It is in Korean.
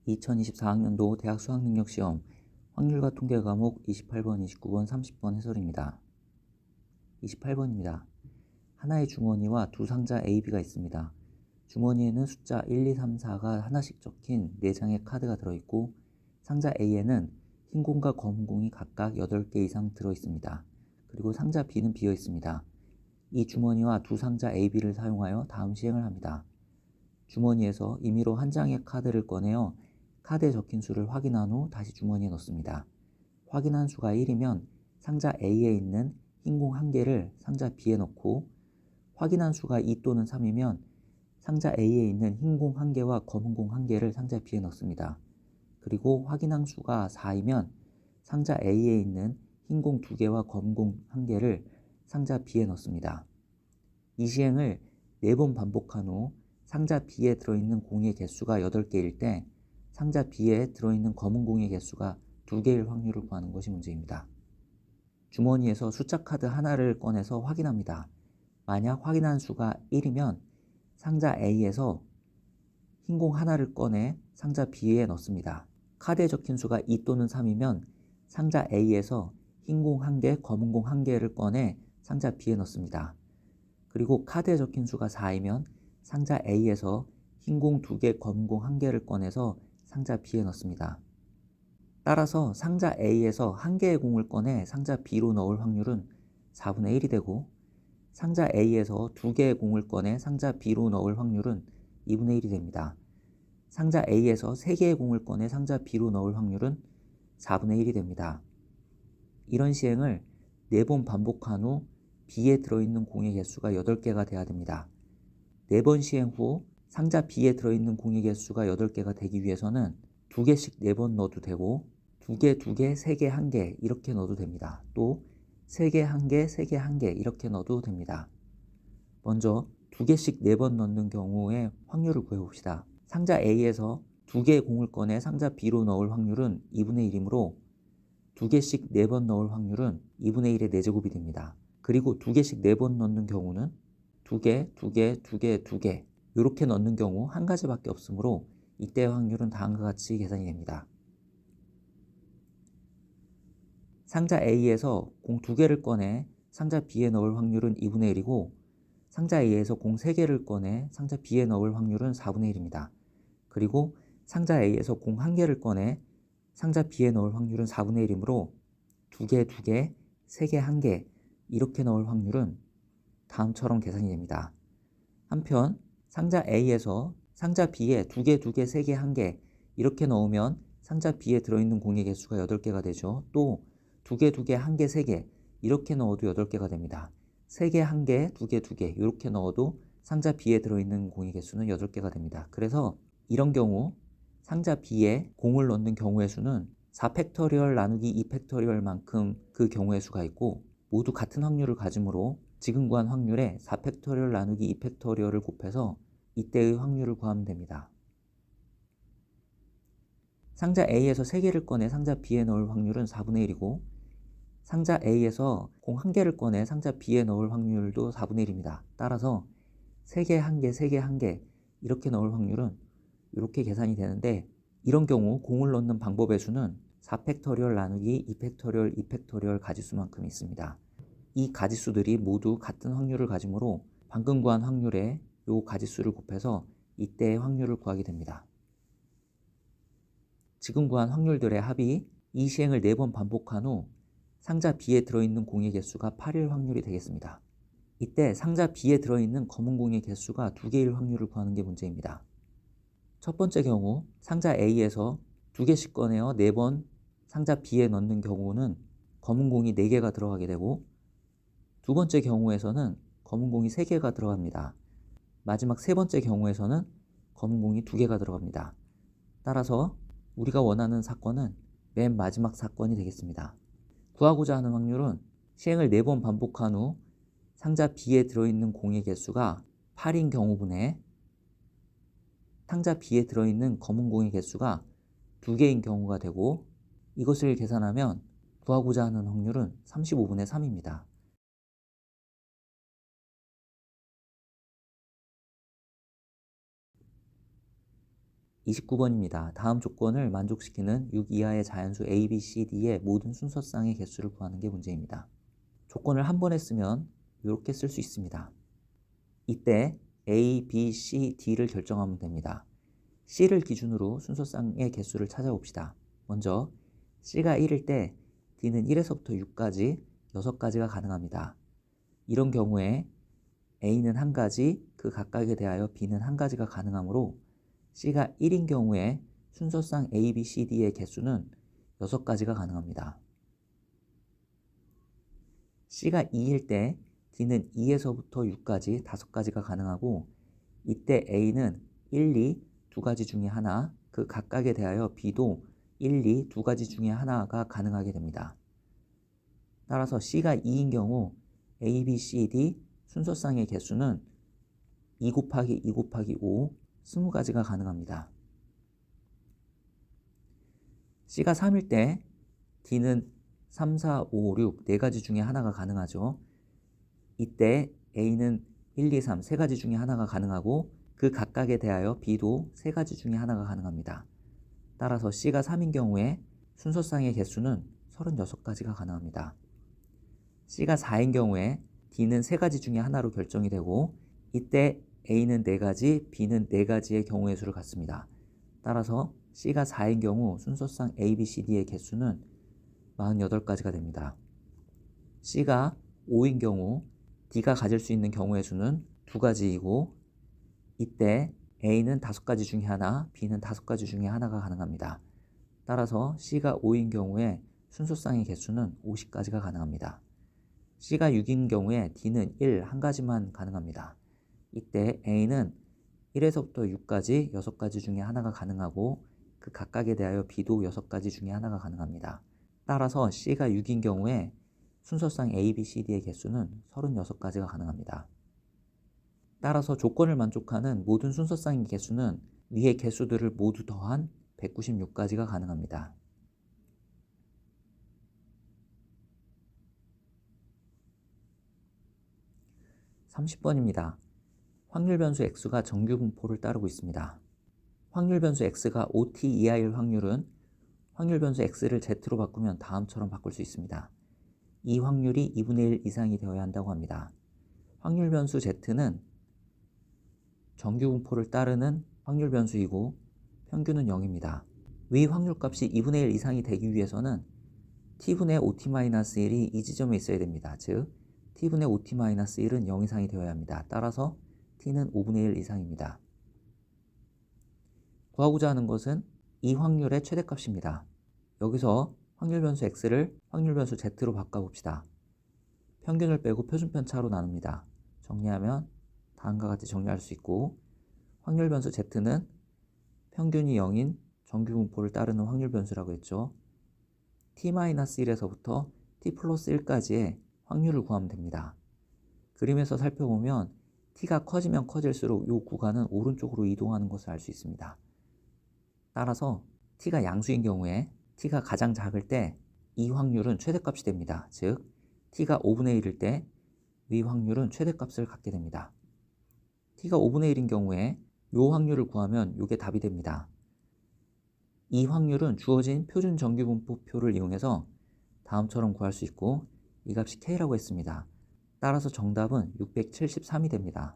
2024학년도 대학 수학능력시험 확률과 통계 과목 28번, 29번, 30번 해설입니다. 28번입니다. 하나의 주머니와 두 상자 AB가 있습니다. 주머니에는 숫자 1, 2, 3, 4가 하나씩 적힌 4장의 카드가 들어있고 상자 A에는 흰 공과 검은 공이 각각 8개 이상 들어있습니다. 그리고 상자 B는 비어 있습니다. 이 주머니와 두 상자 AB를 사용하여 다음 시행을 합니다. 주머니에서 임의로 한 장의 카드를 꺼내어 카드에 적힌 수를 확인한 후 다시 주머니에 넣습니다. 확인한 수가 1이면 상자 A에 있는 흰 공 1개를 상자 B에 넣고 확인한 수가 2 또는 3이면 상자 A에 있는 흰 공 1개와 검은 공 1개를 상자 B에 넣습니다. 그리고 확인한 수가 4이면 상자 A에 있는 흰 공 2개와 검은 공 1개를 상자 B에 넣습니다. 이 시행을 4번 반복한 후 상자 B에 들어있는 공의 개수가 8개일 때 상자 B에 들어있는 검은 공의 개수가 2개일 확률을 구하는 것이 문제입니다. 주머니에서 숫자 카드 하나를 꺼내서 확인합니다. 만약 확인한 수가 1이면 상자 A에서 흰 공 하나를 꺼내 상자 B에 넣습니다. 카드에 적힌 수가 2 또는 3이면 상자 A에서 흰 공 1개, 검은 공 1개를 꺼내 상자 B에 넣습니다. 그리고 카드에 적힌 수가 4이면 상자 A에서 흰 공 2개, 검은 공 1개를 꺼내서 상자 B에 넣습니다. 따라서 상자 A에서 1개의 공을 꺼내 상자 B로 넣을 확률은 4분의 1이 되고 상자 A에서 2개의 공을 꺼내 상자 B로 넣을 확률은 2분의 1이 됩니다. 상자 A에서 3개의 공을 꺼내 상자 B로 넣을 확률은 4분의 1이 됩니다. 이런 시행을 4번 반복한 후 B에 들어있는 공의 개수가 8개가 돼야 됩니다. 4번 시행 후 상자 B에 들어있는 공의 개수가 8개가 되기 위해서는 2개씩 4번 넣어도 되고 2개, 2개, 3개, 1개 이렇게 넣어도 됩니다. 또 3개, 1개, 3개, 1개 이렇게 넣어도 됩니다. 먼저 2개씩 4번 넣는 경우의 확률을 구해봅시다. 상자 A에서 2개의 공을 꺼내 상자 B로 넣을 확률은 2분의 1이므로 2개씩 4번 넣을 확률은 2분의 1의 4제곱이 됩니다. 그리고 2개씩 4번 넣는 경우는 2개, 2개, 2개, 2개 이렇게 넣는 경우 한 가지밖에 없으므로 이때의 확률은 다음과 같이 계산이 됩니다. 상자 A에서 공 2개를 꺼내 상자 B에 넣을 확률은 2분의 1이고 상자 A에서 공 3개를 꺼내 상자 B에 넣을 확률은 4분의 1입니다. 그리고 상자 A에서 공 1개를 꺼내 상자 B에 넣을 확률은 4분의 1이므로 2개, 2개, 3개, 1개 이렇게 넣을 확률은 다음처럼 계산이 됩니다. 한편 상자 A에서 상자 B에 2개, 2개, 3개, 1개 이렇게 넣으면 상자 B에 들어있는 공의 개수가 8개가 되죠. 또 2개, 2개, 1개, 3개 이렇게 넣어도 8개가 됩니다. 3개, 1개, 2개, 2개 이렇게 넣어도 상자 B에 들어있는 공의 개수는 8개가 됩니다. 그래서 이런 경우 상자 B에 공을 넣는 경우의 수는 4팩토리얼 나누기 2팩토리얼만큼 그 경우의 수가 있고 모두 같은 확률을 가지므로 지금 구한 확률에 4팩토리얼 나누기 2팩토리얼을 곱해서 이때의 확률을 구하면 됩니다. 상자 A에서 3개를 꺼내 상자 B에 넣을 확률은 4분의 1이고 상자 A에서 공 1개를 꺼내 상자 B에 넣을 확률도 4분의 1입니다. 따라서 3개, 1개, 3개, 1개 이렇게 넣을 확률은 이렇게 계산이 되는데 이런 경우 공을 넣는 방법의 수는 4팩토리얼 나누기 2팩토리얼 2팩토리얼 가지수만큼 있습니다. 이 가지수들이 모두 같은 확률을 가지므로 방금 구한 확률에 이 가지수를 곱해서 이때의 확률을 구하게 됩니다. 지금 구한 확률들의 합이 이 시행을 4번 반복한 후 상자 B에 들어있는 공의 개수가 8일 확률이 되겠습니다. 이때 상자 B에 들어있는 검은 공의 개수가 2개일 확률을 구하는 게 문제입니다. 첫 번째 경우 상자 A에서 2개씩 꺼내어 4번 상자 B에 넣는 경우는 검은 공이 4개가 들어가게 되고 두 번째 경우에서는 검은 공이 3개가 들어갑니다. 마지막 세 번째 경우에서는 검은 공이 2개가 들어갑니다. 따라서 우리가 원하는 사건은 맨 마지막 사건이 되겠습니다. 구하고자 하는 확률은 시행을 4번 반복한 후 상자 B에 들어있는 공의 개수가 8인 경우분의 상자 B에 들어있는 검은 공의 개수가 2개인 경우가 되고 이것을 계산하면 구하고자 하는 확률은 35분의 3입니다. 29번입니다. 다음 조건을 만족시키는 6 이하의 자연수 A, B, C, D의 모든 순서쌍의 개수를 구하는 게 문제입니다. 조건을 한 번에 쓰면 이렇게 쓸 수 있습니다. 이때 A, B, C, D를 결정하면 됩니다. C를 기준으로 순서쌍의 개수를 찾아봅시다. 먼저 C가 1일 때 D는 1에서부터 6까지 6가지가 가능합니다. 이런 경우에 A는 한 가지, 그 각각에 대하여 B는 한 가지가 가능하므로 C가 1인 경우에 순서쌍 A, B, C, D의 개수는 6가지가 가능합니다. C가 2일 때 D는 2에서부터 6까지 5가지가 가능하고 이때 A는 1, 2, 두 가지 중에 하나, 그 각각에 대하여 B도 1, 2, 두 가지 중에 하나가 가능하게 됩니다. 따라서 C가 2인 경우 A, B, C, D 순서쌍의 개수는 2 곱하기 2 곱하기 5, 20가지가 가능합니다. C가 3일 때 D는 3, 4, 5, 6, 4가지 중에 하나가 가능하죠. 이때 A는 1, 2, 3, 3가지 중에 하나가 가능하고 그 각각에 대하여 B도 3가지 중에 하나가 가능합니다. 따라서 C가 3인 경우에 순서쌍의 개수는 36가지가 가능합니다. C가 4인 경우에 D는 3가지 중에 하나로 결정이 되고 이때 A는 4가지, B는 4가지의 경우의 수를 갖습니다. 따라서 C가 4인 경우 순서쌍 A, B, C, D의 개수는 48가지가 됩니다. C가 5인 경우 D가 가질 수 있는 경우의 수는 2가지이고 이때 A는 5가지 중에 하나, B는 5가지 중에 하나가 가능합니다. 따라서 C가 5인 경우에 순서쌍의 개수는 50가지가 가능합니다. C가 6인 경우에 D는 1, 한 가지만 가능합니다. 이때 A는 1에서부터 6까지 6가지 중에 하나가 가능하고 그 각각에 대하여 B도 6가지 중에 하나가 가능합니다. 따라서 C가 6인 경우에 순서쌍 A, B, C, D의 개수는 36가지가 가능합니다. 따라서 조건을 만족하는 모든 순서쌍의 개수는 위의 개수들을 모두 더한 196가지가 가능합니다. 30번입니다. 확률 변수 x가 정규 분포를 따르고 있습니다. 확률 변수 x가 5t 이하일 확률은 확률 변수 x를 z로 바꾸면 다음처럼 바꿀 수 있습니다. 이 확률이 2분의 1 이상이 되어야 한다고 합니다. 확률 변수 z는 정규 분포를 따르는 확률 변수이고 평균은 0입니다. 위 확률값이 2분의 1 이상이 되기 위해서는 t분의 5t-1이 이 지점에 있어야 됩니다. 즉 t분의 5t-1은 0 이상이 되어야 합니다. 따라서 t는 5분의 1 이상입니다. 구하고자 하는 것은 이 확률의 최대값입니다. 여기서 확률 변수 x를 확률 변수 z로 바꿔봅시다. 평균을 빼고 표준편 차로 나눕니다. 정리하면 다음과 같이 정리할 수 있고 확률 변수 z는 평균이 0인 정규 분포를 따르는 확률 변수라고 했죠. t-1에서부터 t 플러스 1까지의 확률을 구하면 됩니다. 그림에서 살펴보면 t가 커지면 커질수록 이 구간은 오른쪽으로 이동하는 것을 알 수 있습니다. 따라서 t가 양수인 경우에 t가 가장 작을 때 이 확률은 최대값이 됩니다. 즉 t가 5분의 1일 때 위 확률은 최대값을 갖게 됩니다. t가 5분의 1인 경우에 이 확률을 구하면 이게 답이 됩니다. 이 확률은 주어진 표준 정규분포표를 이용해서 다음처럼 구할 수 있고 이 값이 k라고 했습니다. 따라서 정답은 673이 됩니다.